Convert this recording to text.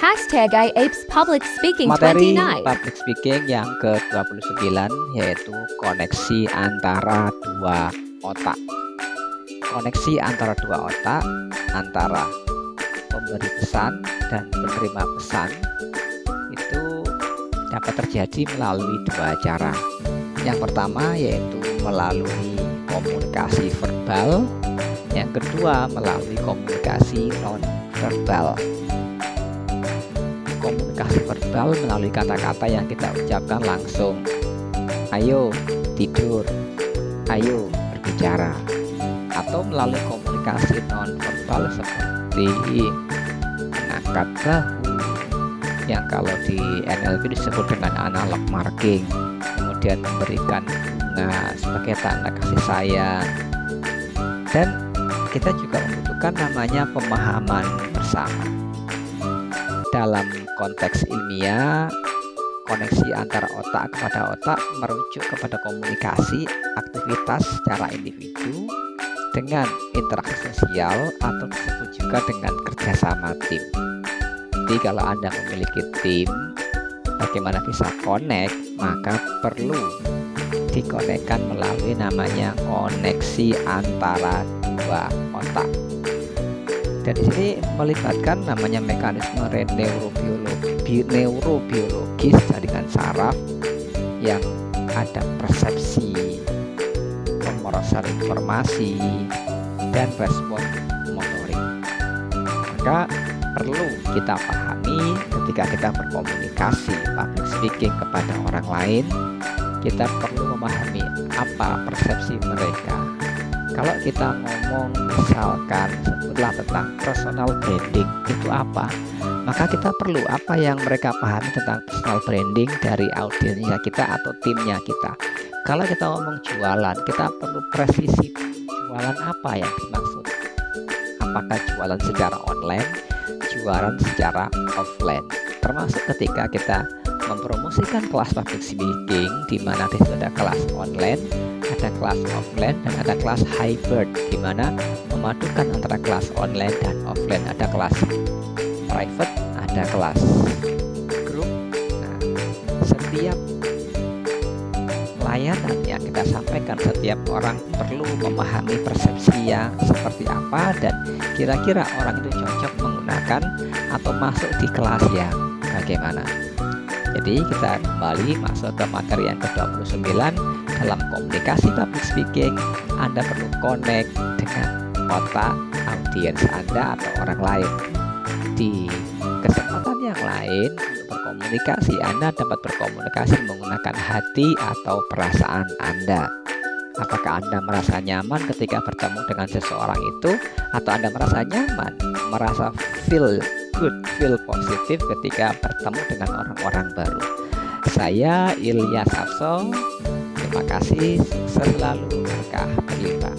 Hashtag IAPS Public Speaking Materi 29. public speaking yang ke-29 yaitu koneksi antara dua otak. Koneksi antara dua otak antara pemberi pesan dan penerima pesan itu dapat terjadi melalui dua cara. Yang pertama yaitu melalui komunikasi verbal, yang kedua melalui komunikasi non-verbal. Komunikasi verbal melalui kata-kata yang kita ucapkan langsung, ayo tidur, ayo berbicara, atau melalui komunikasi non-verbal seperti mengangkat bahu yang kalau di NLP disebut dengan analog marking, kemudian memberikan bunga sebagai tanda kasih sayang, dan kita juga membutuhkan namanya pemahaman bersama. Dalam konteks ilmiah, koneksi antara otak kepada otak merujuk kepada komunikasi aktivitas secara individu dengan interaksi sosial atau disebut juga dengan kerjasama tim. Jadi kalau Anda memiliki tim, bagaimana bisa connect, maka perlu dikonekkan melalui namanya koneksi antara dua otak. Dan di sini melibatkan namanya mekanisme neurobiologis jaringan saraf yang ada persepsi, pemrosesan informasi, dan respon motorik. Maka perlu kita pahami ketika kita berkomunikasi public speaking kepada orang lain, kita perlu memahami apa persepsi mereka. Kalau kita ngomong misalkan sebutlah tentang personal branding itu apa, maka kita perlu apa yang mereka pahami tentang personal branding dari audiensnya kita atau timnya kita. Kalau kita ngomong jualan, kita perlu presisi jualan apa yang dimaksud. Apakah jualan secara online, jualan secara offline. Termasuk ketika kita mempromosikan kelas public speaking, di mana di situ ada kelas online, ada kelas offline, dan ada kelas hybrid, di mana memadukan antara kelas online dan offline. Ada kelas private, ada kelas group. Nah, setiap layanan yang kita sampaikan, setiap orang perlu memahami persepsinya seperti apa, dan kira-kira orang itu cocok menggunakan atau masuk di kelas yang bagaimana. Jadi kita kembali masuk ke materi yang ke-29. Dalam komunikasi public speaking, Anda perlu connect dengan otak audiens Anda atau orang lain. Di kesempatan yang lain untuk berkomunikasi, Anda dapat berkomunikasi menggunakan hati atau perasaan Anda. Apakah Anda merasa nyaman ketika bertemu dengan seseorang itu, atau Anda merasa nyaman, merasa feel good, feel positif ketika bertemu dengan orang-orang baru. Saya Ilyas Afso, terima kasih, sukses selalu, berkah berlimpah.